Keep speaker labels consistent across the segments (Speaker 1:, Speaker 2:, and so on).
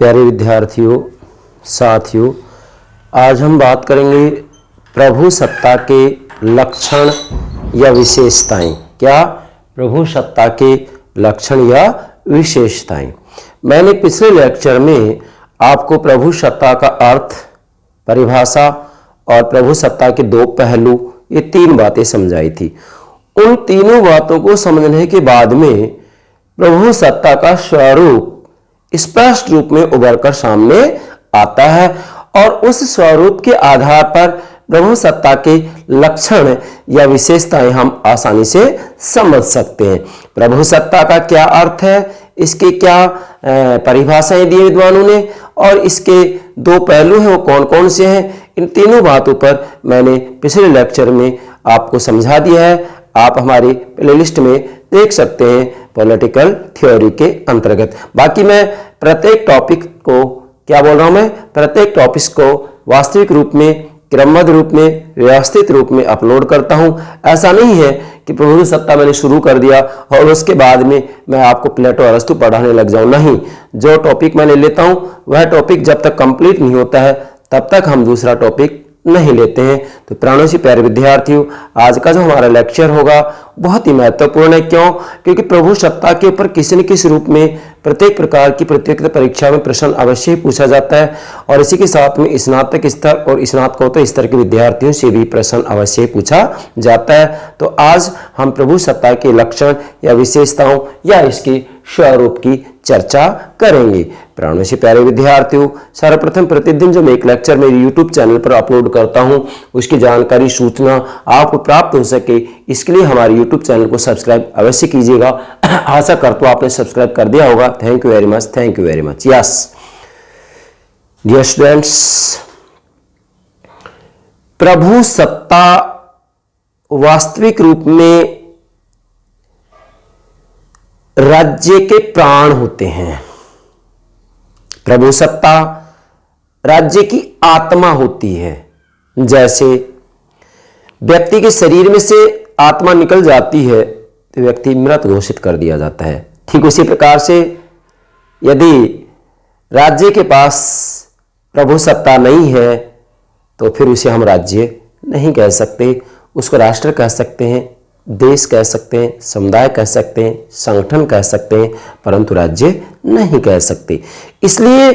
Speaker 1: प्यारे विद्यार्थियों, साथियों, आज हम बात करेंगे प्रभु सत्ता के लक्षण या विशेषताएं। क्या? प्रभु सत्ता के लक्षण या विशेषताएं। मैंने पिछले लेक्चर में आपको प्रभु सत्ता का अर्थ, परिभाषा और प्रभु सत्ता के दो पहलू, ये तीन बातें समझाई थी। उन तीनों बातों को समझने के बाद में प्रभु सत्ता का स्वरूप स्पष्ट रूप में उभर कर सामने आता है और उस स्वरूप के आधार पर प्रभु सत्ता के लक्षण या विशेषताएं हम आसानी से समझ सकते हैं। प्रभु सत्ता का क्या अर्थ है, इसके क्या परिभाषाएं दी विद्वानों ने और इसके दो पहलू हैं, वो कौन कौन से हैं, इन तीनों बातों पर मैंने पिछले लेक्चर में आपको समझा दिया है। आप हमारी प्लेलिस्ट में देख सकते हैं पॉलिटिकल थ्योरी के अंतर्गत। बाकी मैं प्रत्येक टॉपिक को, क्या बोल रहा हूं मैं, प्रत्येक टॉपिक को वास्तविक रूप में, क्रमबद्ध रूप में, व्यवस्थित रूप में अपलोड करता हूं। ऐसा नहीं है कि प्रभु सत्ता मैंने शुरू कर दिया और उसके बाद में मैं आपको प्लेटो अरस्तु पढ़ाने लग जाऊं। नहीं, जो टॉपिक मैंने लेता हूं वह टॉपिक जब तक कंप्लीट नहीं होता है तब तक हम दूसरा टॉपिक नहीं लेते हैं। तो प्राणों से प्यारे विद्यार्थियों, आज का जो हमारा लेक्चर होगा बहुत ही महत्वपूर्ण है। क्यों? क्योंकि प्रभु सत्ता के ऊपर किसी न किसी रूप में प्रत्येक प्रकार की प्रतियोगिता परीक्षा में प्रश्न अवश्य ही पूछा जाता है और इसी के साथ में स्नातक स्तर और स्नातकोत्तर स्तर के विद्यार्थियों से भी प्रश्न अवश्य ही पूछा जाता है। तो आज हम प्रभु सत्ता के लक्षण या विशेषताओं या इसके स्वरूप की चर्चा करेंगे। प्राणों से प्यारे विद्यार्थियों, सर्वप्रथम प्रतिदिन जो मैं एक लेक्चर मेरे यूट्यूब चैनल पर अपलोड करता हूं उसकी जानकारी, सूचना आपको प्राप्त हो सके, इसके लिए हमारे यूट्यूब चैनल को सब्सक्राइब अवश्य कीजिएगा। आशा करता हूं आपने सब्सक्राइब कर दिया होगा। Thank you very much, thank you very much. Yes dear students, प्रभु सत्ता वास्तविक रूप में राज्य के प्राण होते हैं। प्रभु सत्ता राज्य की आत्मा होती है। जैसे व्यक्ति के शरीर में से आत्मा निकल जाती है तो व्यक्ति मृत घोषित कर दिया जाता है। ठीक उसी प्रकार से यदि राज्य के पास प्रभु सत्ता नहीं है तो फिर उसे हम राज्य नहीं कह सकते, उसको राष्ट्र कह सकते हैं, देश कह सकते हैं, समुदाय कह सकते हैं, संगठन कह सकते हैं, परंतु राज्य नहीं कह सकते। इसलिए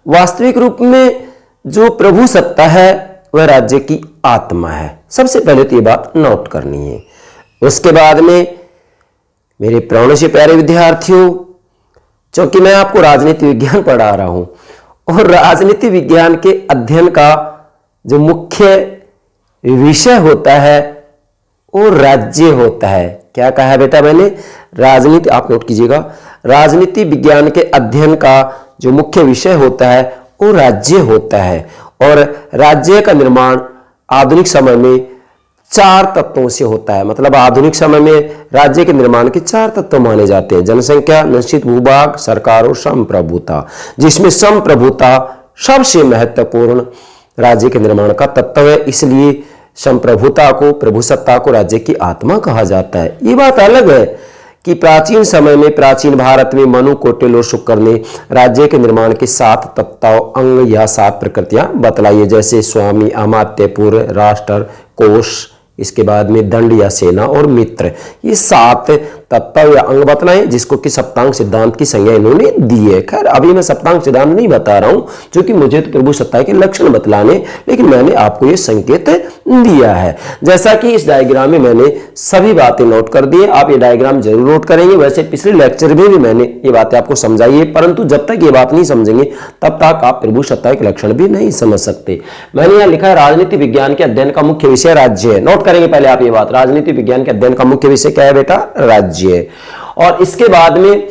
Speaker 1: वास्तविक रूप में जो प्रभु सत्ता है वह राज्य की आत्मा है। सबसे पहले तो ये बात नोट करनी है। उसके बाद में मेरे प्राणों से प्यारे विद्यार्थियों, क्योंकि मैं आपको राजनीति विज्ञान पढ़ा रहा हूं और राजनीति विज्ञान के अध्ययन का जो मुख्य विषय होता है वो राज्य होता है। क्या कहा है बेटा मैंने? राजनीति, आप नोट कीजिएगा, राजनीति विज्ञान के अध्ययन का जो मुख्य विषय होता है वो राज्य होता है। और राज्य का निर्माण आधुनिक समय में चार तत्वों से होता है। मतलब आधुनिक समय में राज्य के निर्माण के चार तत्व माने जाते हैं: जनसंख्या, निश्चित भूभाग, सरकार और संप्रभुता, जिसमें संप्रभुता सबसे महत्वपूर्ण राज्य के निर्माण का तत्व है। इसलिए संप्रभुता को, प्रभु सत्ता को राज्य की आत्मा कहा जाता है। ये बात अलग है कि प्राचीन समय में, प्राचीन भारत में मनु, कौटिल्य और शुक्र ने राज्य के निर्माण के 7 तत्व, अंग या 7 प्रकृतियां बतलाई है। जैसे स्वामी, अमात्य, पुर, राष्ट्र, कोश, इसके बाद में दंड या सेना और मित्र। ये 7 तत्व या अंग बतलाए जिसको कि सप्तांग सिद्धांत की संज्ञा इन्होंने दी है। खैर अभी मैं सप्तांग सिद्धांत नहीं बता रहा हूं क्योंकि मुझे तो प्रभु सत्ता के लक्षण बतलाने, लेकिन मैंने आपको ये संकेत दिया है। जैसा कि इस डायग्राम में मैंने सभी बातें नोट कर दी है, आप ये डायग्राम जरूर नोट करेंगे। वैसे पिछले लेक्चर में भी मैंने ये बातें आपको समझाई है, परंतु जब तक ये बात नहीं समझेंगे तब तक आप प्रभु सत्ता के लक्षण भी नहीं समझ सकते। मैंने यहाँ लिखा है राजनीति विज्ञान के अध्ययन का मुख्य विषय राज्य है। नोट करेंगे पहले आप ये बात, राजनीति विज्ञान के अध्ययन का मुख्य विषय क्या है बेटा? राज्य। और इसके बाद में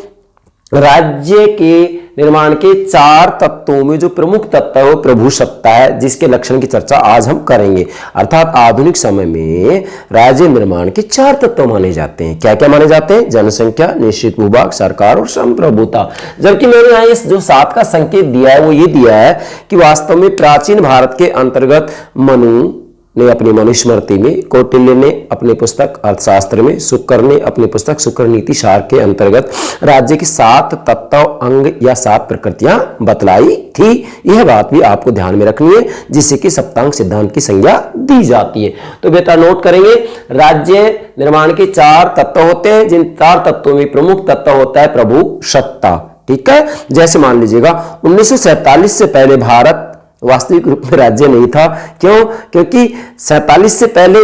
Speaker 1: राज्य के निर्माण के 4 तत्वों में जो प्रमुख तत्व है वो प्रभु सत्ता है, जिसके लक्षण की चर्चा आज हम करेंगे। अर्थात आधुनिक समय में राज्य निर्माण के 4 तत्व माने जाते हैं। क्या क्या माने जाते हैं? जनसंख्या, निश्चित भूभाग, सरकार और संप्रभुता। जबकि मैंने यहाँ इस जो 7 का संकेत दिया है वो ये दिया है कि वास्तव में प्राचीन भारत के अंतर्गत मनु, ने अपनी मनुस्मृति में, कौटिल्य ने अपनी पुस्तक अर्थशास्त्र में, शुक्र ने अपनी पुस्तक शुक्र नीति सार के अंतर्गत राज्य की 7 तत्व, अंग या 7 प्रकृतियां बतलाई थी। यह बात भी आपको ध्यान में रखनी है, जिससे कि सप्तांग सिद्धांत की संज्ञा दी जाती है। तो बेटा नोट करेंगे, राज्य निर्माण के 4 तत्व होते हैं, जिन 4 तत्वों में प्रमुख तत्व होता है प्रभु सत्ता। ठीक है, जैसे मान लीजिएगा 1947 से पहले भारत वास्तविक रूप में राज्य नहीं था। क्यों? क्योंकि 47 से पहले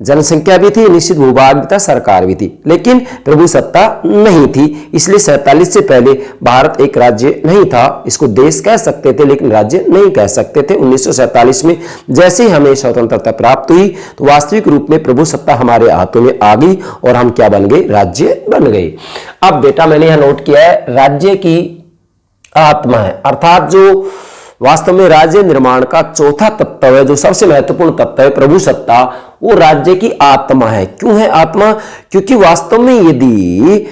Speaker 1: जनसंख्या भी थी, निश्चित भूभाग भी था, सरकार भी थी, लेकिन प्रभु सत्ता नहीं थी। इसलिए 47 से पहले भारत एक राज्य नहीं था। इसको देश कह सकते थे लेकिन राज्य नहीं कह सकते थे। 1947 में जैसे ही हमें स्वतंत्रता प्राप्त हुई तो वास्तविक रूप में प्रभु सत्ता हमारे हाथों में आ गई और हम क्या बन गए? राज्य बन गए। अब बेटा मैंने यह नोट किया है, राज्य की आत्मा है, अर्थात जो वास्तव में राज्य निर्माण का चौथा तत्व है, जो सबसे महत्वपूर्ण तत्व है प्रभु सत्ता, वो राज्य की आत्मा है। क्यों है आत्मा? क्योंकि वास्तव में यदि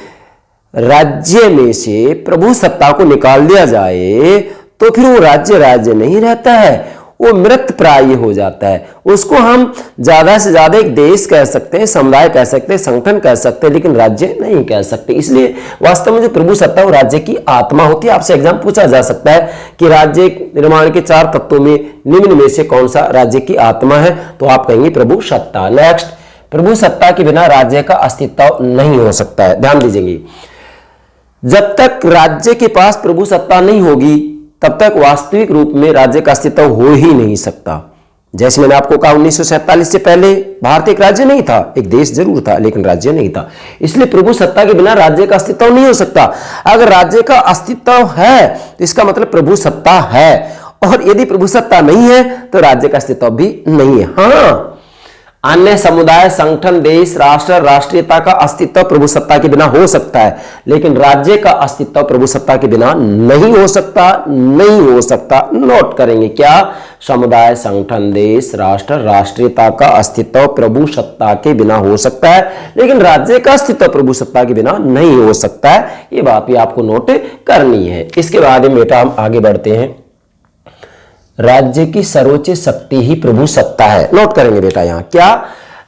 Speaker 1: राज्य में से प्रभु सत्ता को निकाल दिया जाए तो फिर वो राज्य राज्य नहीं रहता है, वो मृत प्राय हो जाता है। उसको हम ज्यादा से ज्यादा एक देश कह सकते हैं, समुदाय कह सकते हैं, संगठन कह सकते हैं, लेकिन राज्य नहीं कह सकते। इसलिए वास्तव में जो प्रभु सत्ता वो राज्य की आत्मा होती है। आपसे एग्जाम पूछा जा सकता है कि राज्य निर्माण के 4 तत्वों में निम्न में से कौन सा राज्य की आत्मा है, तो आप कहेंगे प्रभु सत्ता। नेक्स्ट, प्रभु सत्ता के बिना राज्य का अस्तित्व नहीं हो सकता है। ध्यान दीजिएगा, जब तक राज्य के पास प्रभु सत्ता नहीं होगी तब तक वास्तविक रूप में राज्य का अस्तित्व हो ही नहीं सकता। जैसे मैंने आपको कहा 1947 से पहले भारत एक राज्य नहीं था, एक देश जरूर था लेकिन राज्य नहीं था। इसलिए प्रभु सत्ता के बिना राज्य का अस्तित्व नहीं हो सकता। अगर राज्य का अस्तित्व है तो इसका मतलब प्रभु सत्ता है, और यदि प्रभु सत्ता नहीं है तो राज्य का अस्तित्व भी नहीं है। हाँ, अन्य समुदाय, संगठन, देश, राष्ट्र, राष्ट्रीयता का अस्तित्व प्रभु सत्ता के बिना हो सकता है, लेकिन राज्य का अस्तित्व प्रभु सत्ता के बिना नहीं हो सकता, नहीं हो सकता। नोट करेंगे क्या? समुदाय, संगठन, देश, राष्ट्र, राष्ट्रीयता का अस्तित्व प्रभु सत्ता के बिना हो सकता है, लेकिन राज्य का अस्तित्व प्रभु सत्ता के बिना नहीं हो सकता है। ये बात भी आपको नोट करनी है। इसके बाद बेटा हम आगे बढ़ते हैं। राज्य की सर्वोच्च शक्ति ही प्रभु सत्ता है। नोट करेंगे बेटा यहां क्या?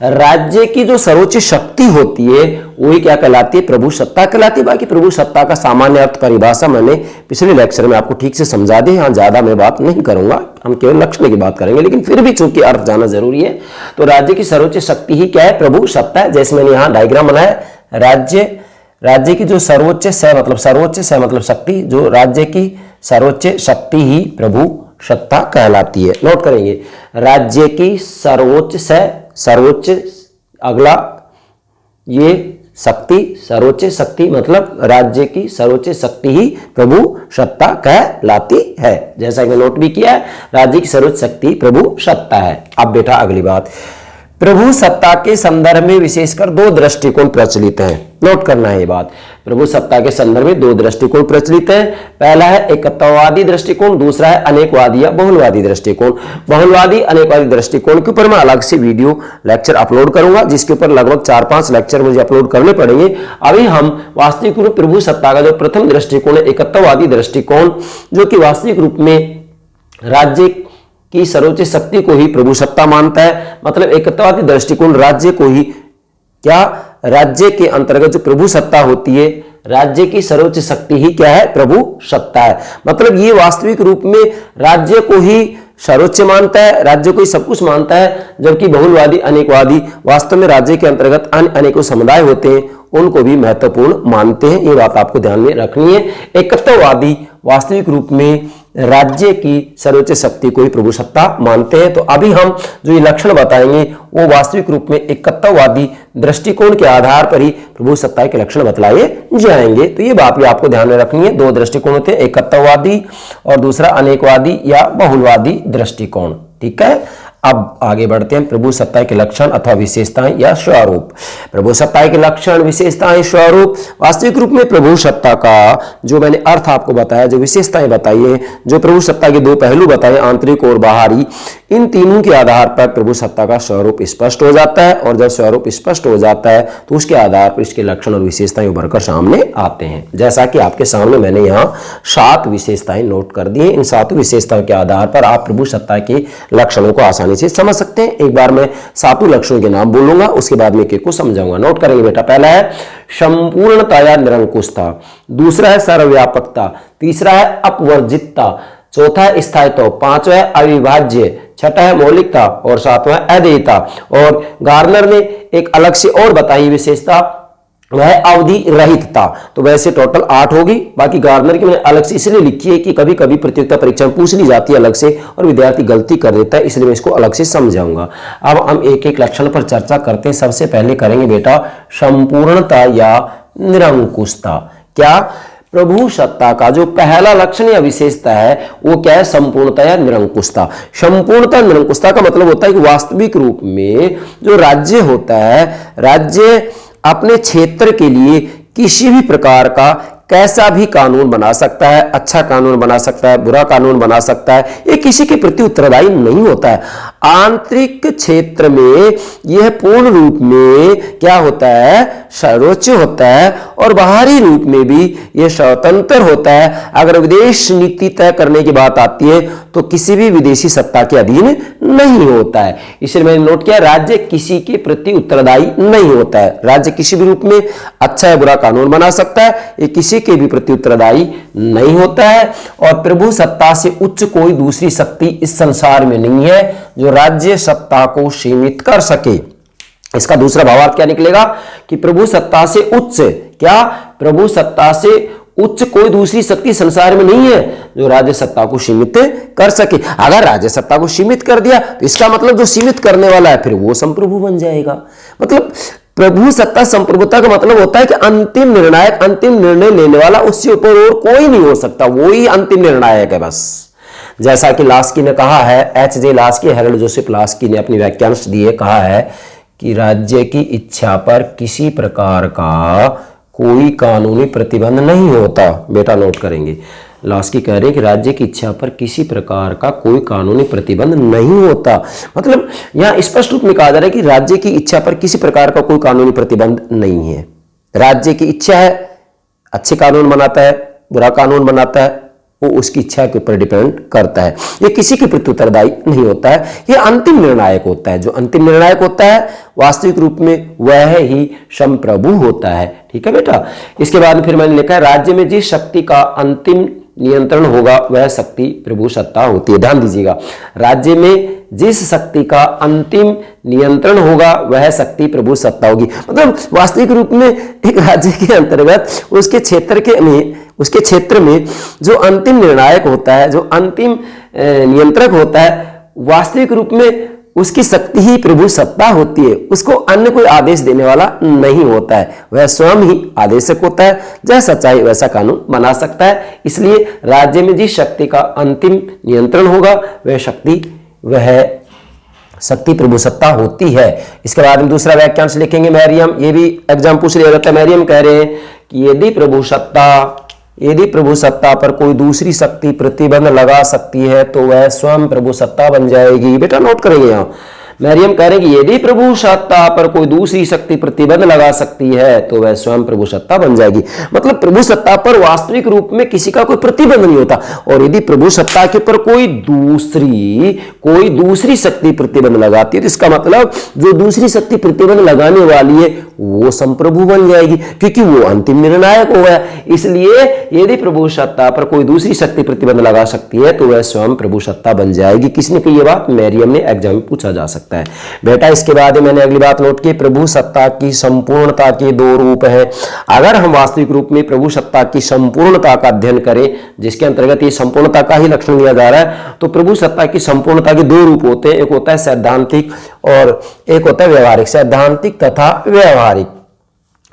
Speaker 1: राज्य की जो सर्वोच्च शक्ति होती है वही क्या कहलाती है? प्रभु सत्ता कहलाती है। बाकी प्रभु सत्ता का सामान्य अर्थ परिभाषा मैंने पिछले लेक्चर में आपको ठीक से समझा दी। यहां ज्यादा मैं बात नहीं करूंगा, हम केवल लक्षण की बात करेंगे, लेकिन फिर भी चूंकि अर्थ जाना जरूरी है, तो राज्य की सर्वोच्च शक्ति ही क्या है? प्रभु सत्ता है। जैसे मैंने यहां डायग्राम बनाया, राज्य की जो सर्वोच्च स मतलब शक्ति, जो राज्य की सर्वोच्च शक्ति ही प्रभु सत्ता कहलाती है। नोट करेंगे, राज्य की सर्वोच्च अगला ये शक्ति, सर्वोच्च शक्ति मतलब राज्य की सर्वोच्च शक्ति ही प्रभु सत्ता कहलाती है। जैसा कि नोट भी किया है, राज्य की सर्वोच्च शक्ति प्रभु सत्ता है। अब बेटा अगली बात, प्रभु सत्ता के संदर्भ में विशेषकर 2 दृष्टिकोण प्रचलित हैं। नोट करना है ये बात, प्रभु सत्ता के संदर्भ में 2 दृष्टिकोण प्रचलित हैं। पहला है एकत्ववादी दृष्टिकोण, दूसरा है अनेकवादी या बहुलवादी दृष्टिकोण। बहुलवादी अनेकवादी दृष्टिकोण के ऊपर मैं अलग से वीडियो लेक्चर अपलोड करूंगा, जिसके ऊपर लगभग 4-5 लेक्चर मुझे अपलोड करने पड़ेंगे। अभी हम वास्तविक रूप प्रभु सत्ता का जो प्रथम दृष्टिकोण है एकत्ववादी दृष्टिकोण, जो कि वास्तविक रूप में राज्य की सर्वोच्च शक्ति को ही प्रभु सत्ता मानता है। मतलब एकत्ववादी दृष्टिकोण राज्य को ही क्या, राज्य के अंतर्गत जो प्रभु सत्ता होती है, राज्य की सर्वोच्च शक्ति ही क्या है? प्रभु सत्ता है। मतलब ये वास्तविक रूप में राज्य को ही सर्वोच्च मानता है, राज्य को ही सब कुछ मानता है। जबकि बहुलवादी अनेकवादी वास्तव में राज्य के अंतर्गत अन्य अनेकों समुदाय होते हैं, उनको भी महत्वपूर्ण मानते हैं। ये बात आपको ध्यान में रखनी है। एकत्ववादी वास्तविक रूप में राज्य की सर्वोच्च शक्ति को ही प्रभु सत्ता मानते हैं। तो अभी हम जो ये लक्षण बताएंगे वो वास्तविक रूप में एकत्ववादी दृष्टिकोण के आधार पर ही प्रभु सत्ता के लक्षण बतलाए जाएंगे। तो ये बात भी आपको ध्यान में रखनी है। 2 दृष्टिकोण होते हैं, एकत्ववादी और दूसरा अनेकवादी या बहुलवादी दृष्टिकोण। ठीक है, अब आगे बढ़ते हैं। प्रभु सत्ता के लक्षण अथवा विशेषताएं या स्वरूप। प्रभु सत्ता के लक्षण, विशेषताएं, स्वरूप। वास्तविक रूप में प्रभु सत्ता का जो मैंने अर्थ आपको बताया, जो विशेषताएं बताई है, जो प्रभु सत्ता के 2 पहलू बताए, आंतरिक और बाहरी, इन तीनों के आधार पर प्रभु सत्ता का स्वरूप स्पष्ट हो जाता है। और जब स्वरूप स्पष्ट हो जाता है तो उसके आधार पर इसके लक्षण और विशेषताएं उभरकर सामने आते हैं। जैसा कि आपके सामने मैंने यहाँ 7 विशेषताएं नोट कर दी हैं। इन 7 विशेषताओं के आधार पर आप प्रभु सत्ता के लक्षणों को आसानी से समझ सकते हैं। एक बार मैं सातों लक्षणों के नाम बोलूंगा, उसके बाद में एक को समझाऊंगा। नोट करेंगे बेटा। पहला है संपूर्णता या निरंकुशता, दूसरा है सर्वव्यापकता, तीसरा है अपवर्जितता, चौथा है स्थायित्व, पांचवा है अविभाज्य, छठा है मौलिकता और सातवां है अद्वैतता। और गार्नर ने एक अलग से और बताई विशेषता, वह अवधि रहितता। तो वैसे टोटल 8 होगी, बाकी गार्नर की मैंने अलग से इसलिए लिखी है कि कभी कभी प्रतियोगिता परीक्षा में पूछ ली जाती है अलग से और विद्यार्थी गलती कर देता है, इसलिए मैं इसको अलग से समझाऊंगा। अब हम एक एक लक्षण पर चर्चा करते हैं। सबसे पहले करेंगे बेटा संपूर्णता या निरंकुशता। क्या? प्रभु सत्ता का जो पहला लक्षण या विशेषता है वो क्या है? संपूर्णता या निरंकुशता। संपूर्णता निरंकुशता का मतलब होता है कि वास्तविक रूप में जो राज्य होता है, राज्य अपने क्षेत्र के लिए किसी भी प्रकार का कैसा भी कानून बना सकता है, अच्छा कानून बना सकता है, बुरा कानून बना सकता है, ये किसी के प्रति उत्तरदायी नहीं होता है। आंतरिक क्षेत्र में यह पूर्ण रूप में क्या होता है? सर्वोच्च होता है और बाहरी रूप में भी यह स्वतंत्र होता है। अगर विदेश नीति तय करने की बात आती है तो किसी भी विदेशी सत्ता के अधीन नहीं होता है। इसलिए मैंने नोट किया, राज्य किसी के प्रति उत्तरदायी नहीं होता है। राज्य किसी भी रूप में अच्छा या बुरा कानून बना सकता है, ये किसी के भी प्रति उत्तरदायी नहीं होता है। और प्रभु सत्ता से उच्च कोई दूसरी शक्ति इस संसार में नहीं है जो राज्य सत्ता को सीमित कर सके। इसका दूसरा भावार्थ क्या निकलेगा कि प्रभु सत्ता से उच्च, क्या? प्रभु सत्ता से उच्च कोई दूसरी शक्ति संसार में नहीं है जो राज्य सत्ता को सीमित कर सके। अगर राज्य सत्ता को सीमित कर दिया तो इसका मतलब जो सीमित करने वाला है फिर वो संप्रभु बन जाएगा। मतलब प्रभु सत्ता संप्रभुता का मतलब होता है कि अंतिम निर्णायक, अंतिम निर्णय लेने वाला उससे ऊपर और कोई नहीं हो सकता, वो ही अंतिम निर्णायक है बस। जैसा कि लास्की ने कहा है, एच.जे. लास्की, हेरल्ड जोसेफ लास्की ने अपनी व्याख्यांश दिए, कहा है कि राज्य की इच्छा पर किसी प्रकार का कोई कानूनी प्रतिबंध नहीं होता। बेटा नोट करेंगे, लास्की कह रहे हैं कि राज्य की इच्छा पर किसी प्रकार का कोई कानूनी प्रतिबंध नहीं होता। मतलब यहां स्पष्ट रूप में कहा जा रहा है कि राज्य की इच्छा पर किसी प्रकार का कोई कानूनी प्रतिबंध नहीं है। राज्य की इच्छा है, अच्छे कानून बनाता है, बुरा कानून बनाता है, वो उसकी इच्छा के ऊपर डिपेंड करता है। ये किसी के प्रति उत्तरदायी नहीं होता है, ये अंतिम निर्णायक होता है। जो अंतिम निर्णायक होता है वास्तविक रूप में वह ही संप्रभु होता है। ठीक है बेटा। इसके बाद फिर मैंने लिखा है राज्य में जिस शक्ति का अंतिम नियंत्रण होगा वह शक्ति प्रभु सत्ता होती है। ध्यान दीजिएगा, राज्य में जिस शक्ति का अंतिम नियंत्रण होगा वह शक्ति प्रभु सत्ता होगी। मतलब वास्तविक रूप में एक राज्य के अंतर्गत उसके क्षेत्र में जो अंतिम निर्णायक होता है, जो अंतिम नियंत्रक होता है, वास्तविक रूप में उसकी शक्ति ही प्रभु सत्ता होती है। उसको अन्य कोई आदेश देने वाला नहीं होता है, वह स्वयं ही आदेशक होता है। जैसा चाहे वैसा कानून बना सकता है। इसलिए राज्य में जिस शक्ति का अंतिम नियंत्रण होगा वह शक्ति प्रभु सत्ता होती है। इसके बाद में दूसरा वाक्यांश लिखेंगे मैरियम, ये भी एग्जाम पूछ लिया जाता है। मैरियम कह रहे हैं कि यदि प्रभु सत्ता पर कोई दूसरी शक्ति प्रतिबंध लगा सकती है तो वह स्वयं प्रभु सत्ता बन जाएगी। बेटा नोट करेंगे यहां, मैरियम कह रहे हैं कि यदि प्रभु सत्ता पर कोई दूसरी शक्ति प्रतिबंध लगा सकती है तो वह स्वयं प्रभु सत्ता बन जाएगी। मतलब प्रभु सत्ता पर वास्तविक रूप में किसी का कोई प्रतिबंध नहीं होता। और यदि प्रभु सत्ता के ऊपर कोई दूसरी शक्ति प्रतिबंध लगाती है तो इसका मतलब जो दूसरी शक्ति प्रतिबंध लगाने वाली है वो संप्रभु बन जाएगी, क्योंकि वो अंतिम निर्णायक हो गया। इसलिए यदि प्रभु सत्ता पर कोई दूसरी शक्ति प्रतिबंध लगा सकती है तो वह स्वयं प्रभु सत्ता बन जाएगी। किसने कही ये बात? मैरियम ने। एग्जाम में पूछा जा सकता है बेटा। इसके बाद मैंने अगली बात नोट की, प्रभु सत्ता की संपूर्णता के दो रूप हैं। अगर हम वास्तविक रूप में प्रभु सत्ता की संपूर्णता का अध्ययन करें, जिसके अंतर्गत ये संपूर्णता का ही लक्षण दिया जा रहा है, तो प्रभु सत्ता की संपूर्णता के दो रूप होते हैं। एक होता है सैद्धांतिक और एक होता है व्यवहारिक। सैद्धांतिक तथा व्यवहारिक।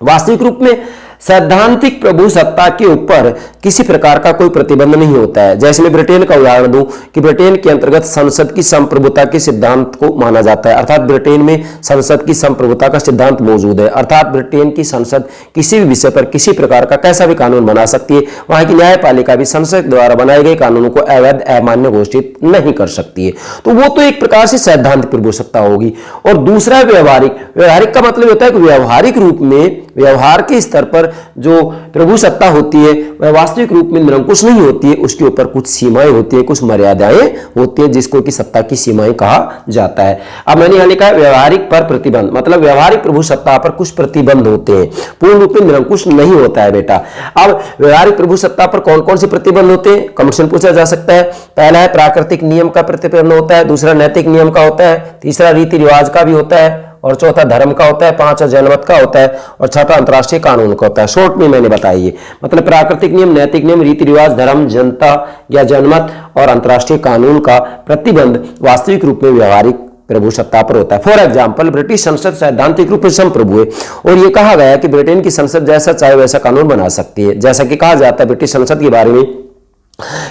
Speaker 1: वास्तविक रूप में सैद्धांतिक प्रभु सत्ता के ऊपर किसी प्रकार का कोई प्रतिबंध नहीं होता है। जैसे मैं ब्रिटेन का उदाहरण दूं कि ब्रिटेन के अंतर्गत संसद की संप्रभुता के सिद्धांत को माना जाता है, अर्थात ब्रिटेन में संसद की संप्रभुता का सिद्धांत मौजूद है। अर्थात ब्रिटेन की संसद किसी भी विषय पर किसी प्रकार का कैसा भी कानून बना सकती है। वहां की न्यायपालिका भी संसद द्वारा बनाए गए कानूनों को अवैध, अमान्य घोषित नहीं कर सकती है। तो वो तो एक प्रकार से सैद्धांतिक प्रभु सत्ता होगी। और दूसरा व्यवहारिक। व्यवहारिक का मतलब होता है कि व्यवहारिक रूप में व्यवहार के स्तर पर जो प्रभु सत्ता होती है वह वास्तविक रूप में निरंकुश नहीं होती है, उसके ऊपर कुछ सीमाएं होती है, कुछ मर्यादाएं होती है, जिसको कि सत्ता की सीमाएं कहा जाता है। अब मैंने यहाँ लिखा है व्यवहारिक पर प्रतिबंध, मतलब व्यवहारिक प्रभु सत्ता पर कुछ प्रतिबंध होते हैं, पूर्ण रूप में निरंकुश नहीं होता है बेटा। अब व्यवहारिक प्रभु सत्ता पर कौन कौन से प्रतिबंध होते हैं, कमेंट पूछा जा सकता है। पहला है प्राकृतिक नियम का प्रतिबंध होता है, दूसरा नैतिक नियम का होता है, तीसरा रीति रिवाज का भी होता है, और चौथा धर्म का होता है, पांचवा जनमत का होता है, और छठा अंतर्राष्ट्रीय कानून का होता है। शॉर्ट में मैंने बताइए, मतलब प्राकृतिक नियम, नैतिक नियम, रीति रिवाज, धर्म, जनता या जनमत और अंतर्राष्ट्रीय कानून का प्रतिबंध वास्तविक रूप में व्यवहारिक प्रभु सत्ता पर होता है। फॉर एग्जाम्पल, ब्रिटिश संसद सैद्धांतिक रूप में संप्रभु है और यह कहा गया कि ब्रिटेन की संसद जैसा चाहे वैसा कानून बना सकती है। जैसा कि कहा जाता है ब्रिटिश संसद के बारे में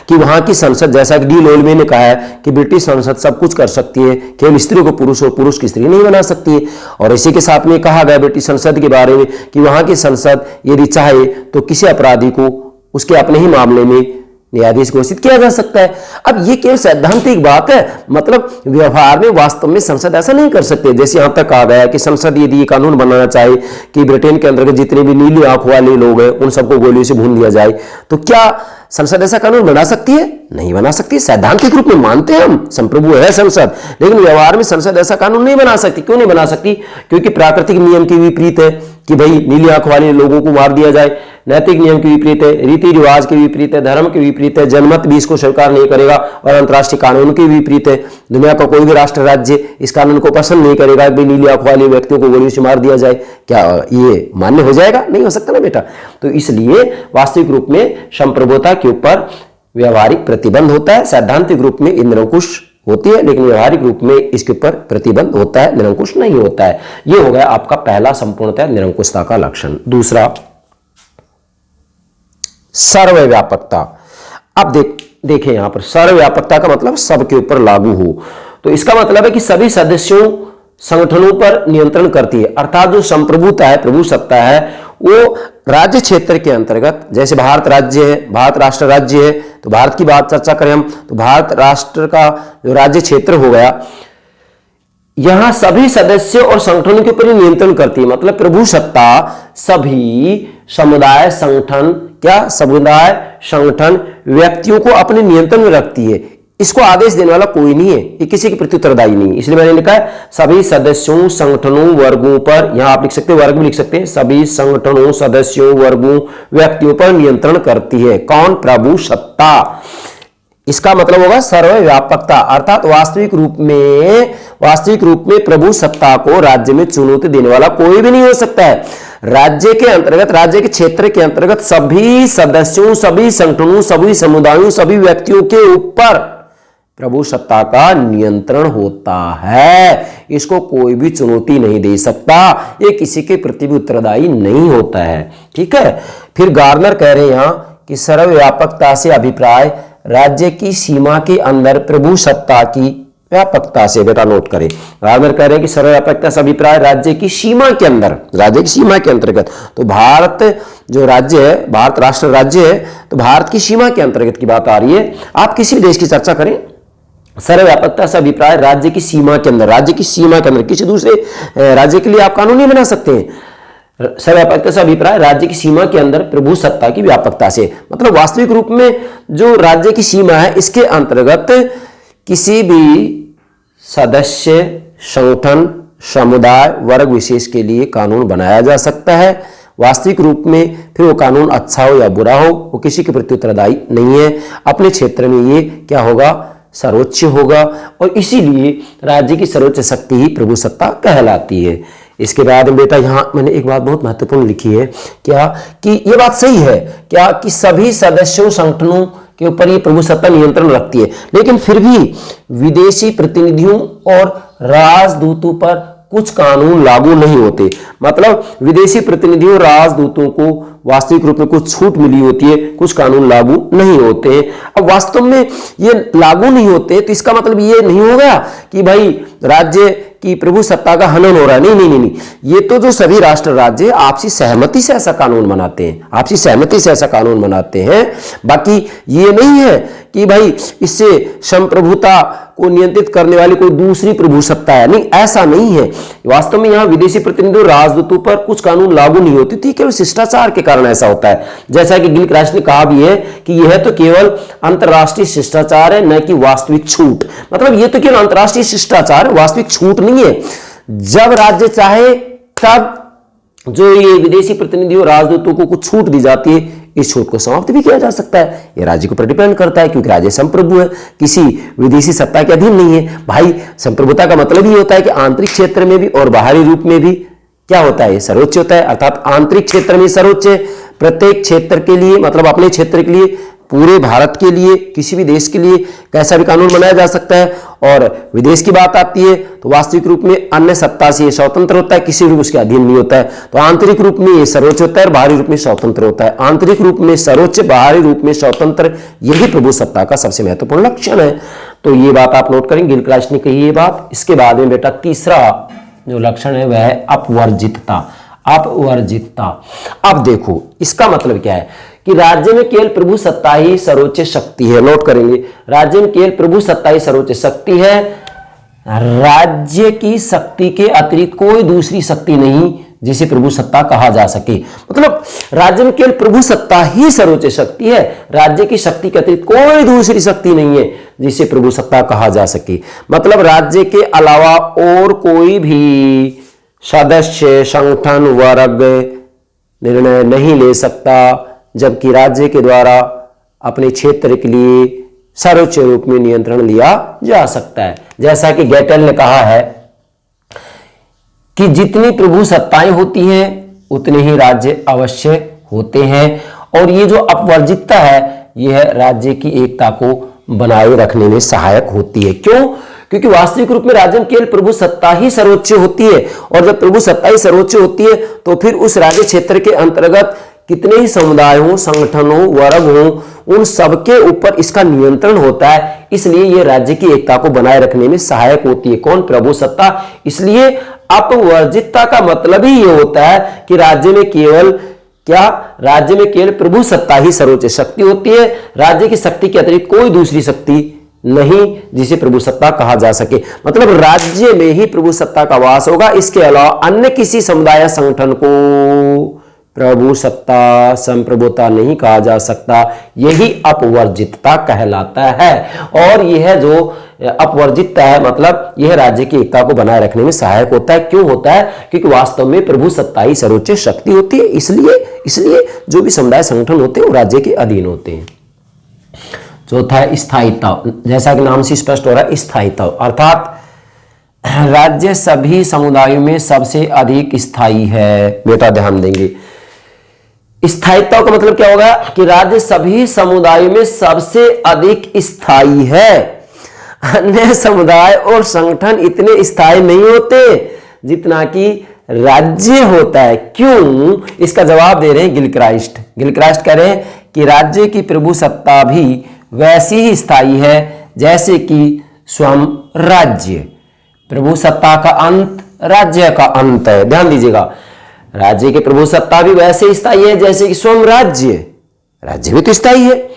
Speaker 1: कि वहां की संसद, जैसा कि डी लोलवे ने कहा है कि ब्रिटिश संसद सब कुछ कर सकती है, केवल स्त्री को पुरुष और पुरुष की स्त्री नहीं बना सकती है। और इसी के साथ में कहा गया ब्रिटिश संसद के बारे में कि वहां की संसद यदि चाहे तो किसी अपराधी को उसके अपने ही मामले में न्यायाधीश घोषित किया जा सकता है। अब ये केवल सैद्धांतिक बात है, मतलब व्यवहार में वास्तव में संसद ऐसा नहीं कर सकते। जैसे यहां तक कहा गया है कि संसद यदि ये कानून बनाना चाहे कि ब्रिटेन के अंतर्गत जितने भी नीली आंख वाले लोग हैं उन सबको गोलियों से भून दिया जाए, तो क्या संसद ऐसा कानून बना सकती है? नहीं बना सकती। सैद्धांतिक रूप में मानते हैं हम, संप्रभु है संसद, लेकिन व्यवहार में संसद ऐसा कानून नहीं बना सकती। क्यों नहीं बना सकती? क्योंकि प्राकृतिक नियम के विपरीत है कि भाई नीली आंख वाले लोगों को मार दिया जाए, नैतिक नियम के विपरीत है, रीति रिवाज के विपरीत है, धर्म के विपरीत है, जनमत भी इसको स्वीकार नहीं करेगा, और अंतर्राष्ट्रीय कानून के विपरीत है। दुनिया का कोई भी राष्ट्र राज्य इस कानून को पसंद नहीं करेगा कि नीली आंख वाले व्यक्तियों को गोलियों से मार दिया जाए। क्या ये मान्य हो जाएगा? नहीं हो सकता ना बेटा। तो इसलिए वास्तविक रूप में संप्रभुता के ऊपर व्यवहारिक प्रतिबंध होता है। सैद्धांतिक रूप में निरंकुश होती है, लेकिन व्यवहारिक रूप में इसके ऊपर प्रतिबंध होता है, निरंकुश नहीं होता है। यह हो गया आपका पहला संपूर्णतः निरंकुशता का लक्षण। दूसरा, सर्वव्यापकता। अब देखें यहां पर सर्वव्यापकता का मतलब सबके ऊपर लागू हो। तो इसका मतलब है कि सभी सदस्यों संगठनों पर नियंत्रण करती है, अर्थात जो संप्रभुता है, प्रभु सत्ता है, वो राज्य क्षेत्र के अंतर्गत, जैसे भारत राज्य है, भारत राष्ट्र राज्य है, तो भारत की बात चर्चा करें हम तो भारत राष्ट्र का जो राज्य क्षेत्र हो गया, यहां सभी सदस्यों और संगठनों के ऊपर नियंत्रण करती है। मतलब प्रभु सत्ता सभी समुदाय संगठन, क्या समुदाय संगठन व्यक्तियों को अपने नियंत्रण में रखती है। इसको आदेश देने वाला कोई नहीं है, ये किसी के प्रति उत्तरदायी नहीं है। इसलिए मैंने लिखा है सभी सदस्यों संगठनों वर्गों पर, यहां आप लिख सकते हैं वर्ग भी लिख सकते हैं, सभी संगठनों सदस्यों वर्गों व्यक्तियों पर नियंत्रण करती है। कौन? प्रभु सत्ता। इसका मतलब होगा सर्वव्यापकता, अर्थात वास्तविक रूप में प्रभु सत्ता को राज्य में चुनौती देने वाला कोई भी नहीं हो सकता है। राज्य के अंतर्गत, राज्य के क्षेत्र के अंतर्गत सभी सदस्यों, सभी संगठनों, सभी समुदायों, सभी व्यक्तियों के ऊपर प्रभु सत्ता का नियंत्रण होता है। इसको कोई भी चुनौती नहीं दे सकता, ये किसी के प्रति भी उत्तरदायी नहीं होता है। ठीक है। फिर गार्नर कह रहे हैं यहां कि सर्वव्यापकता से अभिप्राय राज्य की सीमा के अंदर प्रभु सत्ता की व्यापकता से। बेटा नोट करें, गार्नर कह रहे हैं कि सर्वव्यापकता से अभिप्राय राज्य की सीमा के अंदर, राज्य की सीमा के अंतर्गत। तो भारत जो राज्य है, भारत राष्ट्र राज्य है, तो भारत की सीमा के अंतर्गत की बात आ रही है। आप किसी भी देश की चर्चा करें, सर्वव्यापकता से अभिप्राय राज्य की सीमा के अंदर, राज्य की सीमा के अंदर, किसी दूसरे राज्य के लिए आप कानून नहीं बना सकते हैं। सर्वव्यापकता से अभिप्राय राज्य की सीमा के अंदर प्रभु सत्ता की व्यापकता से, मतलब वास्तविक रूप में जो राज्य की सीमा है इसके अंतर्गत किसी भी सदस्य संगठन समुदाय वर्ग विशेष के लिए कानून बनाया जा सकता है। वास्तविक रूप में फिर वो कानून अच्छा हो या बुरा हो, वो किसी के प्रति उत्तरदायी नहीं है। अपने क्षेत्र में ये क्या होगा? सर्वोच्च होगा, और इसीलिए राज्य की सर्वोच्च शक्ति ही प्रभु सत्ता कहलाती है। इसके बाद बेटा यहां मैंने एक बात बहुत महत्वपूर्ण लिखी है, क्या कि ये बात सही है क्या कि सभी सदस्यों संगठनों के ऊपर ये प्रभु सत्ता नियंत्रण रखती है, लेकिन फिर भी विदेशी प्रतिनिधियों और राजदूतों पर कुछ कानून लागू नहीं होते। मतलब विदेशी प्रतिनिधियों राजदूतों को वास्तविक रूप में कुछ छूट मिली होती है, कुछ कानून लागू नहीं होते। अब वास्तव में ये लागू नहीं होते तो इसका मतलब ये नहीं हो गया कि भाई राज्य की प्रभु सत्ता का हनन हो रहा है। नहीं, ये तो जो सभी राष्ट्र राज्य आपसी सहमति से ऐसा कानून बनाते हैं, आपसी सहमति से ऐसा कानून बनाते हैं। बाकी ये नहीं है कि भाई इससे संप्रभुता को नियंत्रित करने वाली कोई दूसरी प्रभु सत्ता है, नहीं, ऐसा नहीं है। वास्तव में यहाँ विदेशी प्रतिनिधियों, राजदूतों पर कुछ कानून लागू नहीं होती थी, केवल शिष्टाचार के कारण ऐसा होता है। जैसा कि गिलक्रास्ट ने कहा भी है कि यह तो केवल अंतरराष्ट्रीय शिष्टाचार है, न कि वास्तविक छूट। मतलब ये तो केवल अंतरराष्ट्रीय शिष्टाचार, वास्तविक छूट नहीं है। जब राज्य चाहे तब जो ये विदेशी प्रतिनिधियों, राजदूतों को कुछ छूट दी जाती है, इस छूट को समाप्त भी किया जा सकता है। ये राज्य के ऊपर डिपेंड करता है, क्योंकि राज्य संप्रभु है, किसी विदेशी सत्ता के अधीन नहीं है। भाई संप्रभुता का मतलब ये होता है कि आंतरिक क्षेत्र में भी और बाहरी रूप में भी क्या होता है, सर्वोच्च होता है। अर्थात आंतरिक क्षेत्र में सर्वोच्च, प्रत्येक क्षेत्र के लिए, मतलब अपने क्षेत्र के लिए, पूरे भारत के लिए, किसी भी देश के लिए कैसा भी कानून बनाया जा सकता है। और विदेश की बात आती है तो वास्तविक रूप में अन्य सत्ता से ये स्वतंत्र होता है, किसी भी उसके अधीन नहीं होता है। तो आंतरिक रूप में ये सर्वोच्च होता है और बाहरी रूप में स्वतंत्र होता है। आंतरिक रूप में सर्वोच्च, बाहरी रूप में स्वतंत्र, यही प्रभु सत्ता का सबसे महत्वपूर्ण लक्षण है। तो ये बात आप नोट करेंगे, गिलक्रास्ट ने कही ये बात। इसके बाद में बेटा तीसरा जो लक्षण है वह है अपवर्जितता। अपवर्जितता, अब देखो इसका मतलब क्या है कि राज्य में केवल प्रभु सत्ता ही सर्वोच्च शक्ति है। नोट करेंगे, राज्य में केवल प्रभु सत्ता ही सर्वोच्च शक्ति है। राज्य की शक्ति के अतिरिक्त कोई दूसरी शक्ति नहीं जिसे प्रभु सत्ता कहा जा सके। मतलब राज्य में केवल प्रभु सत्ता ही सर्वोच्च शक्ति है, राज्य की शक्ति के अतिरिक्त कोई दूसरी शक्ति नहीं है जिसे प्रभु सत्ता कहा जा सके। मतलब राज्य के अलावा और कोई भी सदस्य, संगठन, वर्ग निर्णय नहीं ले सकता, जबकि राज्य के द्वारा अपने क्षेत्र के लिए सर्वोच्च रूप में नियंत्रण लिया जा सकता है। जैसा कि गेटल ने कहा है कि जितनी प्रभु सत्ताएं होती हैं उतने ही राज्य अवश्य होते हैं। और ये जो अपवर्जितता है यह राज्य की एकता को बनाए रखने में सहायक होती है। क्यों? क्योंकि वास्तविक रूप में राज्य में केवल प्रभु सत्ता ही सर्वोच्च होती है, और जब प्रभु सत्ता ही सर्वोच्च होती है तो फिर उस राज्य क्षेत्र के अंतर्गत कितने ही समुदाय हो, संगठन हो, वर्ग हो, उन सबके ऊपर इसका नियंत्रण होता है। इसलिए यह राज्य की एकता को बनाए रखने में सहायक होती है। कौन? प्रभु सत्ता। इसलिए अपवर्जितता का मतलब ही यह होता है कि राज्य में केवल क्या, राज्य में केवल प्रभु सत्ता ही सर्वोच्च शक्ति होती है, राज्य की शक्ति के अतिरिक्त कोई दूसरी शक्ति नहीं जिसे प्रभु सत्ता कहा जा सके। मतलब राज्य में ही प्रभु सत्ता का वास होगा, इसके अलावा अन्य किसी समुदाय या संगठन को प्रभु सत्ता, संप्रभुता नहीं कहा जा सकता। यही अपवर्जितता कहलाता है। और यह जो अपवर्जितता है मतलब यह राज्य की एकता को बनाए रखने में सहायक होता है। क्यों होता है? क्योंकि वास्तव में प्रभु सत्ता ही सर्वोच्च शक्ति होती है। इसलिए जो भी समुदाय, संगठन होते हैं वो राज्य के अधीन होते हैं। चौथा है स्थायित्व। जैसा कि नाम से स्पष्ट हो रहा है, स्थायित्व अर्थात राज्य सभी समुदायों में सबसे अधिक स्थायी है। बेटा ध्यान देंगे, स्थायित्व का मतलब क्या होगा कि राज्य सभी समुदायों में सबसे अधिक स्थायी है। अन्य समुदाय और संगठन इतने स्थायी नहीं होते जितना कि राज्य होता है। क्यों? इसका जवाब दे रहे हैं गिलक्रास्ट। गिलक्रास्ट कह रहे हैं कि राज्य की प्रभु सत्ता भी वैसी ही स्थायी है जैसे कि स्वयं राज्य। प्रभु सत्ता का अंत राज्य का अंत है। ध्यान दीजिएगा, राज्य की प्रभु सत्ता भी वैसे स्थायी है जैसे कि स्वयं राज्य। राज्य भी तो स्थायी है,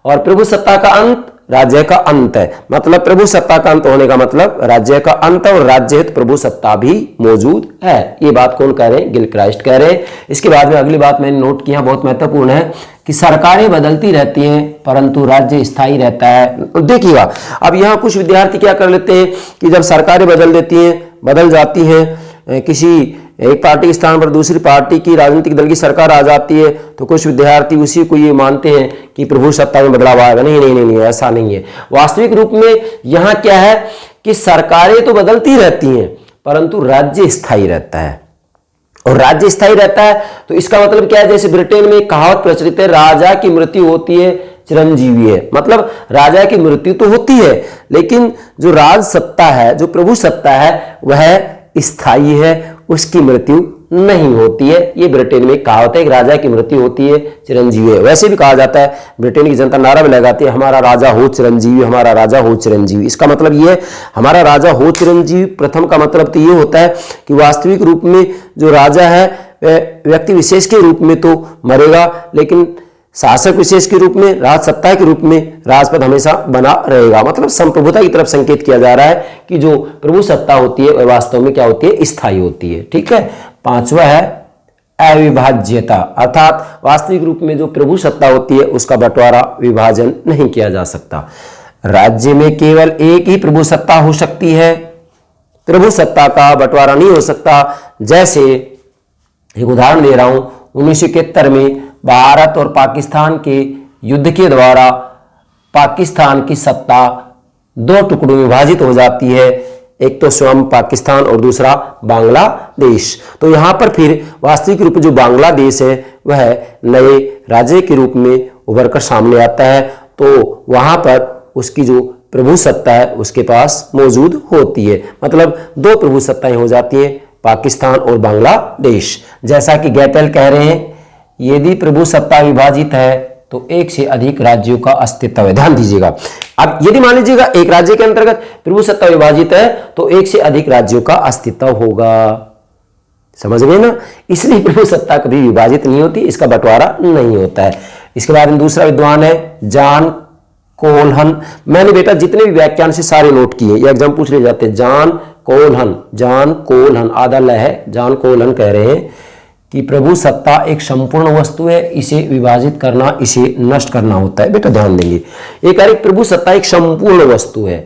Speaker 1: और प्रभु सत्ता का अंत राज्य का अंत है। मतलब प्रभु सत्ता का अंत होने का मतलब राज्य का अंत, और राज्य है तो प्रभु सत्ता भी मौजूद है। ये बात कौन कह रहे हैं? गिलक्रास्ट कह रहे हैं। इसके बाद में अगली बात मैंने नोट किया, बहुत महत्वपूर्ण है कि सरकारें बदलती रहती हैं परंतु राज्य स्थायी रहता है। देखिएगा, अब यहाँ कुछ विद्यार्थी क्या कर लेते हैं कि जब सरकारें बदल जाती हैं, किसी एक पार्टी के स्थान पर दूसरी पार्टी की, राजनीतिक दल की सरकार आ जाती है, तो कुछ विद्यार्थी उसी को ये मानते हैं कि प्रभु सत्ता में बदलाव आएगा। नहीं, ऐसा नहीं है। वास्तविक रूप में यहाँ क्या है कि सरकारें तो बदलती रहती हैं परंतु राज्य स्थायी रहता है। और राज्य स्थायी रहता है तो इसका मतलब क्या है? जैसे ब्रिटेन में एक कहावत प्रचलित है, राजा की मृत्यु होती है चिरंजीवी है। मतलब राजा की मृत्यु तो होती है लेकिन जो राज सत्ता है, जो प्रभु सत्ता है, वह स्थायी है, उसकी मृत्यु नहीं होती है। ये ब्रिटेन में कहावत है कि राजा की मृत्यु होती है चिरंजीवी है। वैसे भी कहा जाता है, ब्रिटेन की जनता नारा भी लगाती है, हमारा राजा हो चिरंजीवी, हमारा राजा हो चिरंजीवी। इसका मतलब ये है हमारा राजा हो चिरंजीवी। प्रथम का मतलब तो ये होता है कि वास्तविक रूप में जो राजा है वह व्यक्ति विशेष के रूप में तो मरेगा, लेकिन शासक विशेष के रूप में, राज सत्ता के रूप में राजपद हमेशा बना रहेगा। मतलब संप्रभुता की तरफ संकेत किया जा रहा है कि जो प्रभु सत्ता होती है वह वास्तव में क्या होती है, स्थायी होती है। ठीक है। पांचवा है अविभाज्यता, अर्थात वास्तविक रूप में जो प्रभु सत्ता होती है उसका बंटवारा विभाजन नहीं किया जा सकता। राज्य में केवल एक ही प्रभु सत्ता हो सकती है, प्रभु सत्ता का बंटवारा नहीं हो सकता। जैसे एक उदाहरण दे रहा हूं, 1971 में भारत और पाकिस्तान के युद्ध के द्वारा पाकिस्तान की सत्ता दो टुकड़ों में विभाजित हो जाती है, एक तो स्वयं पाकिस्तान और दूसरा बांग्लादेश। तो यहां पर फिर वास्तविक रूप में जो बांग्लादेश है वह नए राज्य के रूप में उभर कर सामने आता है। तो वहां पर उसकी जो प्रभु सत्ता है उसके पास मौजूद होती है। मतलब दो प्रभु सत्ताएं हो जाती हैं, पाकिस्तान और बांग्लादेश। जैसा कि गैटेल कह रहे हैं, यदि प्रभु सत्ता विभाजित है तो एक से अधिक राज्यों का अस्तित्व है। ध्यान दीजिएगा, अब यदि मान लीजिएगा एक राज्य के अंतर्गत प्रभु सत्ता विभाजित है तो एक से अधिक राज्यों का अस्तित्व होगा। समझ गए ना? इसलिए प्रभु सत्ता कभी विभाजित नहीं होती, इसका बंटवारा नहीं होता है। इसके बाद में दूसरा विद्वान है जॉन कोल्हन। मैंने बेटा जितने भी व्याख्यान से सारे नोट किए, ये एग्जाम पूछ ले जाते हैं। जॉन कोल्हन आधा ल है, जॉन कोल्हन कह रहे हैं कि प्रभु सत्ता एक संपूर्ण वस्तु है, इसे विभाजित करना, इसे नष्ट करना होता है। बेटा ध्यान देंगे, एक कार्य प्रभु सत्ता एक संपूर्ण वस्तु है,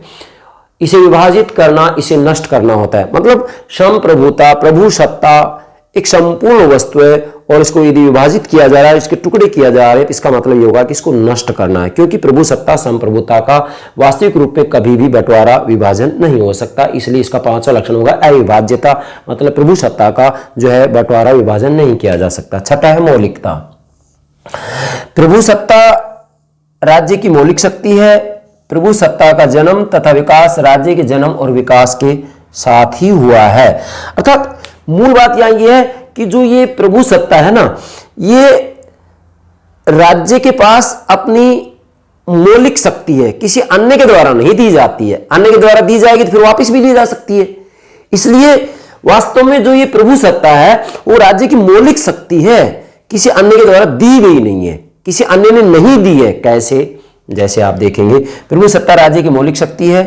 Speaker 1: इसे विभाजित करना, इसे नष्ट करना होता है। मतलब संप्रभुता, प्रभु सत्ता एक संपूर्ण वस्तु है और इसको यदि विभाजित किया जा रहा है, इसके टुकड़े किया जा रहा है, तो इसका मतलब ये होगा कि इसको नष्ट करना है, क्योंकि प्रभु सत्ता संप्रभुता का वास्तविक रूप में कभी भी बंटवारा विभाजन नहीं हो सकता। इसलिए इसका पांचवा लक्षण होगा अविभाज्यता, मतलब प्रभु सत्ता का जो है बंटवारा विभाजन नहीं किया जा सकता। छठा है मौलिकता। प्रभु सत्ता राज्य की मौलिक शक्ति है। प्रभु सत्ता का जन्म तथा विकास राज्य के जन्म और विकास के साथ ही हुआ है। अर्थात मूल बात यहां यह है कि जो ये प्रभु सत्ता है ना, ये राज्य के पास अपनी मौलिक शक्ति है, किसी अन्य के द्वारा नहीं दी जाती है। अन्य के द्वारा दी जाएगी तो फिर वापस भी ली जा सकती है। इसलिए वास्तव में जो ये प्रभु सत्ता है वो राज्य की मौलिक शक्ति है, किसी अन्य के द्वारा दी गई नहीं है, किसी अन्य ने नहीं दी है। कैसे? जैसे आप देखेंगे, प्रभु सत्ता राज्य की मौलिक शक्ति है।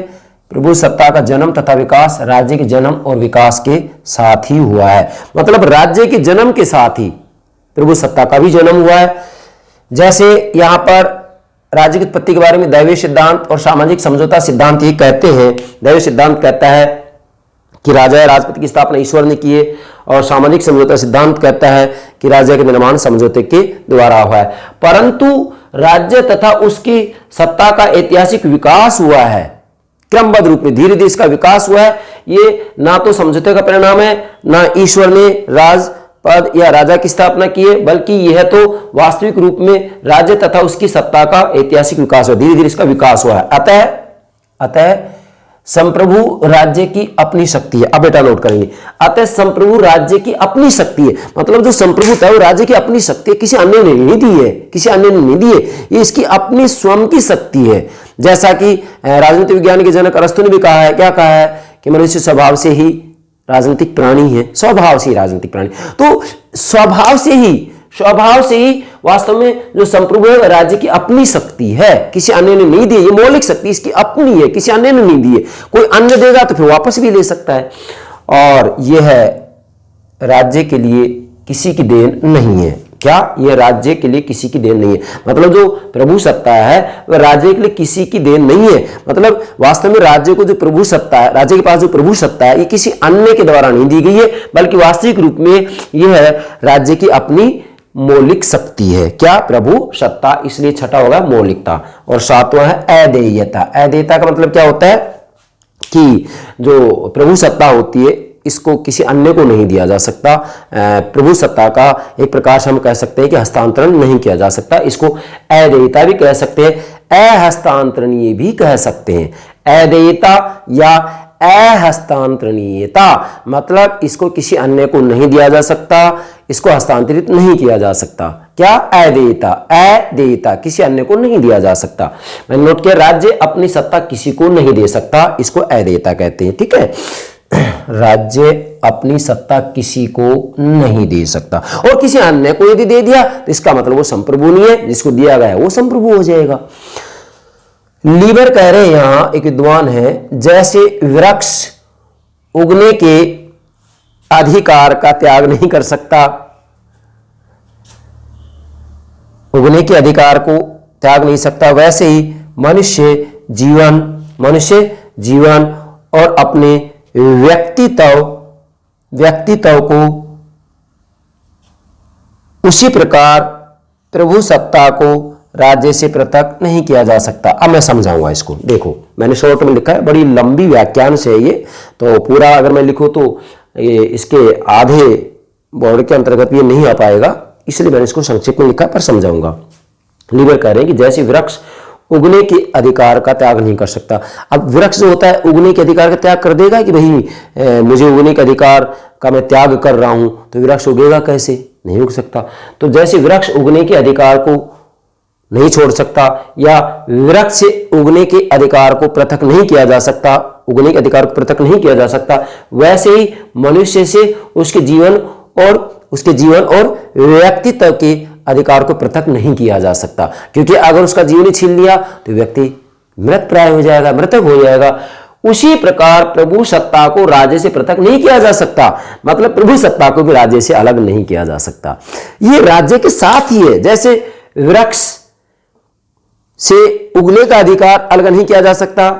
Speaker 1: प्रभु सत्ता का जन्म तथा विकास राज्य के जन्म और विकास के साथ ही हुआ है। मतलब राज्य के जन्म के साथ ही प्रभु सत्ता का भी जन्म हुआ है। जैसे यहां पर राज्य की उत्पत्ति के बारे में दैवीय सिद्धांत और सामाजिक समझौता सिद्धांत ये कहते हैं। दैवीय सिद्धांत कहता है कि राजा या राजपति की स्थापना ईश्वर ने की है, और सामाजिक समझौता सिद्धांत कहता है कि राज्य के निर्माण समझौते के द्वारा हुआ है। परंतु राज्य तथा उसकी सत्ता का ऐतिहासिक विकास हुआ है, क्रमबद्ध रूप में धीरे धीरे इसका विकास हुआ है। ये ना तो समझौते का परिणाम है, ना ईश्वर ने राजपद या राजा की स्थापना की है, बल्कि यह तो वास्तविक रूप में राज्य तथा उसकी सत्ता का ऐतिहासिक विकास हुआ, धीरे धीरे इसका विकास हुआ है। अतः संप्रभु राज्य की अपनी शक्ति है। अब बेटा नोट करेंगे, अतः संप्रभु राज्य की अपनी शक्ति है। मतलब जो संप्रभुता है वो राज्य की अपनी शक्ति है, किसी अन्य ने नहीं दी है, किसी अन्य ने नहीं दी है, ये इसकी अपनी स्वयं की शक्ति है। जैसा कि राजनीतिक विज्ञान के जनक अरस्तु ने भी कहा है, क्या कहा है कि मनुष्य स्वभाव से ही राजनीतिक प्राणी है, स्वभाव से ही राजनीतिक प्राणी। तो स्वभाव से ही वास्तव में जो संप्रभु है राज्य की अपनी शक्ति है, किसी अन्य ने नहीं दी। ये मौलिक शक्ति इसकी अपनी है, किसी अन्य ने नहीं दी है। कोई अन्य देगा तो फिर वापस भी ले सकता है, और यह राज्य के लिए किसी की देन नहीं है। क्या? यह राज्य के लिए किसी की देन नहीं है। मतलब जो प्रभु सत्ता है वह राज्य के लिए किसी की देन नहीं है। मतलब वास्तव में राज्य को जो प्रभु सत्ता है, राज्य के पास जो प्रभु सत्ता है, ये किसी अन्य के द्वारा नहीं दी गई है, बल्कि वास्तविक रूप में यह राज्य की अपनी मौलिक शक्ति है। क्या? प्रभु सत्ता। इसलिए छठा होगा मौलिकता। और सातवां है अदेयता। अदेयता का मतलब क्या होता है कि जो प्रभु सत्ता होती है इसको किसी अन्य को नहीं दिया जा सकता। प्रभु सत्ता का एक प्रकार से हम कह सकते हैं कि हस्तांतरण नहीं किया जा सकता। इसको अदेयता भी कह सकते हैं, अहस्तांतरणीय भी कह सकते हैं। अदेयता या अहस्तांतरणीयता मतलब इसको किसी अन्य को नहीं दिया जा सकता, इसको हस्तांतरित नहीं किया जा सकता। क्या? अदेयता। अदेयता किसी अन्य को नहीं दिया जा सकता। मैंने नोट किया, राज्य अपनी सत्ता किसी को नहीं दे सकता, इसको अदेयता कहते हैं। ठीक है। राज्य अपनी सत्ता किसी को नहीं दे सकता, और किसी अन्य को यदि दे दिया तो इसका मतलब वो संप्रभु नहीं है, जिसको दिया गया है वो संप्रभु हो जाएगा। लीबर कह रहे हैं यहां एक विद्वान है, जैसे वृक्ष उगने के अधिकार का त्याग नहीं कर सकता, उगने के अधिकार को त्याग नहीं सकता, वैसे ही मनुष्य जीवन और अपने व्यक्तित्व को उसी प्रकार प्रभु सत्ता को राज्य से पृथक नहीं किया जा सकता। अब मैं समझाऊंगा इसको। देखो, मैंने शॉर्ट में लिखा है, बड़ी लंबी व्याख्यान से ये, तो पूरा अगर मैं लिखूं तो ये इसके आधे वर्ड के अंतर्गत ये नहीं आ पाएगा, इसलिए मैंने इसको संक्षिप्त में लिखा पर समझाऊंगा। लीबर कह रहे हैं कि जैसे वृक्ष उगने के अधिकार का त्याग नहीं कर सकता। अब वृक्ष जो होता है उगने के अधिकार का त्याग कर देगा कि भाई मुझे उगने के अधिकार का मैं त्याग कर रहा हूं, तो वृक्ष उगेगा कैसे? नहीं उग सकता। तो जैसे वृक्ष उगने के अधिकार को नहीं छोड़ सकता, या वृक्ष से उगने के अधिकार को पृथक नहीं किया जा सकता, उगने के अधिकार को पृथक नहीं किया जा सकता, वैसे ही मनुष्य से उसके जीवन और व्यक्तित्व के अधिकार को पृथक नहीं किया जा सकता, क्योंकि अगर उसका जीवन ही छीन लिया तो व्यक्ति मृत प्राय हो जाएगा, मृतक हो जाएगा। उसी प्रकार प्रभु सत्ता को राज्य से पृथक नहीं किया जा सकता, मतलब प्रभु सत्ता को भी राज्य से अलग नहीं किया जा सकता। ये राज्य के साथ ही है। जैसे वृक्ष से उगने का अधिकार अलग नहीं किया जा सकता,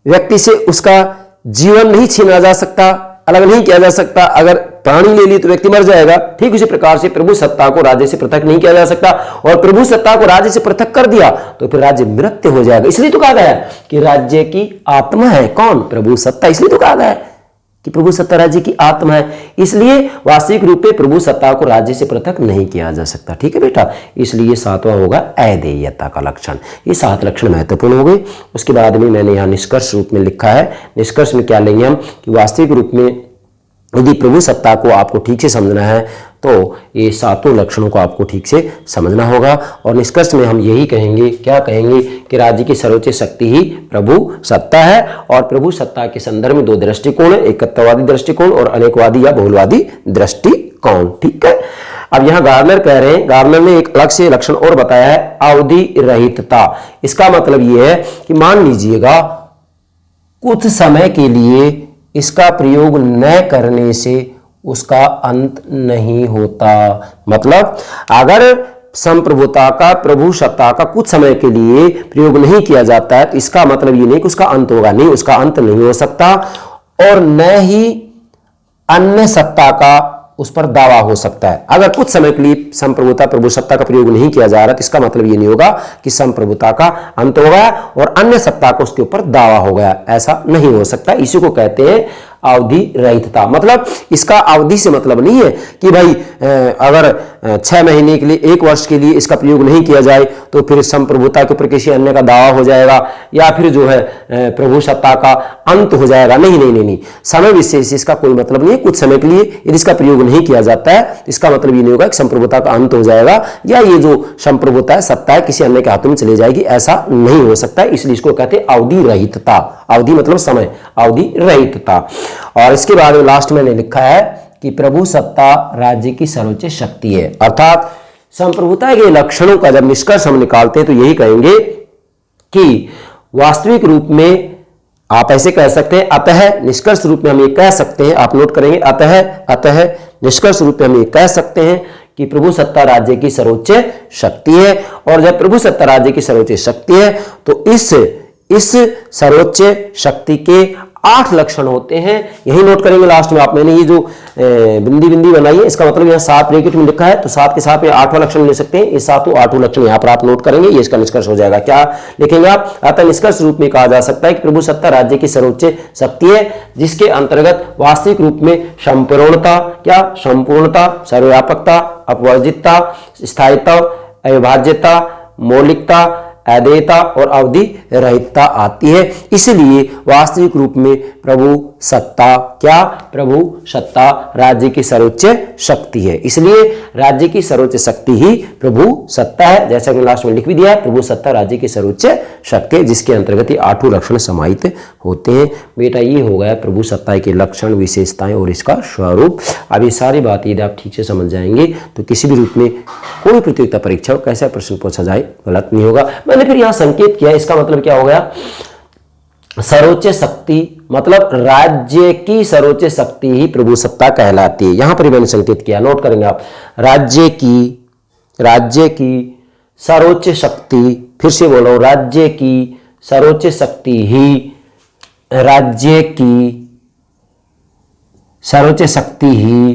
Speaker 1: व्यक्ति से उसका जीवन नहीं छीना जा सकता, अलग नहीं किया जा सकता। अगर प्राणी ले ली तो व्यक्ति मर जाएगा। ठीक उसी प्रकार से प्रभु सत्ता को राज्य से पृथक नहीं किया जा सकता, और प्रभु सत्ता को राज्य से पृथक कर दिया तो फिर राज्य मृत्य हो जाएगा। इसलिए तो कहा गया कि राज्य की आत्मा है कौन? प्रभु सत्ता। इसलिए तो कहा गया है कि प्रभु सत्ता राज्य की आत्मा है, इसलिए वास्तविक रूप में प्रभु सत्ता को राज्य से पृथक नहीं किया जा सकता। ठीक है बेटा, इसलिए सातवां होगा अदेयता का लक्षण। ये 7 लक्षण महत्वपूर्ण हो गए। उसके बाद में मैंने यहाँ निष्कर्ष रूप में लिखा है। निष्कर्ष में क्या लेंगे हम कि वास्तविक रूप में यदि प्रभु सत्ता को आपको ठीक से समझना है तो ये 7 लक्षणों को आपको ठीक से समझना होगा। और निष्कर्ष में हम यही कहेंगे, क्या कहेंगे कि राज्य की सर्वोच्च शक्ति ही प्रभु सत्ता है। और प्रभु सत्ता के संदर्भ में 2 दृष्टिकोण है, एकत्ववादी दृष्टिकोण और अनेकवादी या बहुलवादी दृष्टिकोण। ठीक है। अब यहाँ गार्नर कह रहे हैं, गार्नर ने एक अलग से लक्षण और बताया है, अवधि रहितता। इसका मतलब ये है कि मान लीजिएगा कुछ समय के लिए इसका प्रयोग न करने से उसका अंत नहीं होता। मतलब अगर संप्रभुता का, प्रभु सत्ता का कुछ समय के लिए प्रयोग नहीं किया जाता है तो इसका मतलब ये नहीं कि उसका अंत होगा, नहीं, उसका अंत नहीं हो सकता, और न ही अन्य सत्ता का उस पर दावा हो सकता है। अगर कुछ समय के लिए संप्रभुता, प्रभु सत्ता का प्रयोग नहीं किया जा रहा तो इसका मतलब ये नहीं होगा कि संप्रभुता का अंत हो गया और अन्य सत्ता को उसके ऊपर दावा हो गया, ऐसा नहीं हो सकता। इसी को कहते हैं अवधि रहितता। मतलब इसका अवधि से मतलब नहीं है कि भाई अगर 6 महीने के लिए, 1 वर्ष के लिए इसका प्रयोग नहीं किया जाए तो फिर संप्रभुता के ऊपर किसी अन्य का दावा हो जाएगा, या फिर जो है प्रभु सत्ता का अंत हो जाएगा। नहीं नहीं नहीं नहीं, समय विशेष इसका कोई मतलब नहीं है। कुछ समय के लिए यदि इसका प्रयोग नहीं किया जाता है इसका मतलब ये नहीं होगा कि संप्रभुता का अंत हो जाएगा, या ये जो संप्रभुता है, सत्ता है, किसी अन्य के हाथों में चली जाएगी, ऐसा नहीं हो सकता। इसलिए इसको कहते हैं अवधि रहितता। अवधि मतलब समय, अवधि रहितता। और इसके बाद लास्ट में लिखा है कि प्रभु सत्ता राज्य की सर्वोच्च शक्ति है। अर्थात संप्रभुता के लक्षणों का जब निष्कर्ष हम निकालते हैं तो यही कहेंगे कि वास्तविक रूप में आप ऐसे कह सकते हैं, अतः निष्कर्ष रूप में हम ये कह सकते हैं, आप नोट करेंगे, अतः निष्कर्ष रूप में हम ये कह सकते हैं कि प्रभु सत्ता राज्य की सर्वोच्च शक्ति है। और जब प्रभु सत्ता राज्य की सर्वोच्च शक्ति है तो इस सर्वोच्च शक्ति के 8 लक्षण होते हैं। यही नोट करेंगे लास्ट में आप। मैंने ये जो बिंदी बनाई है इसका मतलब यहाँ 7 ब्रैकेट में लिखा है, तो 7 के साथ में 8वां लक्षण ले सकते हैं। ये 8 लक्षण यहाँ पर आप नोट करेंगे, ये इसका निष्कर्ष हो जाएगा। क्या लिखेंगे आप? अतः निष्कर्ष रूप में कहा जा सकता है कि प्रभु सत्ता राज्य की सर्वोच्च शक्ति है, जिसके अंतर्गत वास्तविक रूप में संपूर्णता, क्या संपूर्णता, सर्वव्यापकता, अपवर्जितता, स्थायित्व, अविभाज्यता, मौलिकता, अद्वैता और अवधि रहितता आती है। इसलिए वास्तविक रूप में प्रभु सत्ता क्या, प्रभु सत्ता राज्य की सर्वोच्च शक्ति है। इसलिए राज्य की सर्वोच्च शक्ति ही प्रभु सत्ता है। जैसा कि लास्ट में लिख भी दिया है, प्रभु सत्ता राज्य की सर्वोच्च शक्ति, जिसके अंतर्गत ये 8 लक्षण समाहित होते हैं। बेटा ये हो गया प्रभु सत्ता के लक्षण, विशेषताएं और इसका स्वरूप। अब ये सारी बात यदि आप ठीक से समझ जाएंगे तो किसी भी रूप में कोई प्रतियोगिता परीक्षा हो कैसा प्रश्न पूछा जाए गलत नहीं होगा। मैंने फिर यहां संकेत किया, इसका मतलब क्या हो गया, सर्वोच्च शक्ति मतलब राज्य की सर्वोच्च शक्ति ही प्रभु सत्ता कहलाती है। यहां पर मैंने संकेत किया, नोट करेंगे आप, राज्य की सर्वोच्च शक्ति, फिर से बोल रहा हूं, राज्य की सर्वोच्च शक्ति ही, राज्य की सर्वोच्च शक्ति ही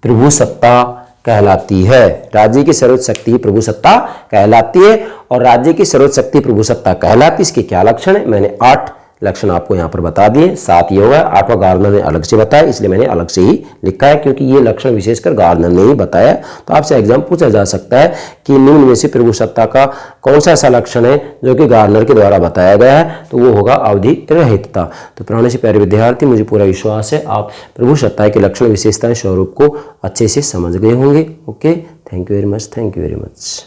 Speaker 1: प्रभु सत्ता कहलाती है। राज्य की सर्वोच्च शक्ति ही प्रभु सत्ता कहलाती है। और राज्य की सर्वोच्च शक्ति प्रभु सत्ता कहलाती है, इसके क्या लक्षण है, मैंने 8 लक्षण आपको यहां पर बता दिए। 7 ये होगा, 8वां गार्डनर ने अलग से बताया, इसलिए मैंने अलग से ही लिखा है, क्योंकि ये लक्षण विशेषकर गार्डनर ने ही बताया। तो आपसे एग्जाम पूछा जा सकता है कि निम्न में से प्रभु सत्ता का कौन सा ऐसा लक्षण है जो कि गार्डनर के द्वारा बताया गया है, तो वो होगा अवधि रहितता। तो पढ़ाने से प्यारे विद्यार्थी, मुझे पूरा विश्वास है आप प्रभु सत्ता के लक्षण, विशेषताएं, स्वरूप को अच्छे से समझ गए होंगे। Okay, thank you very much.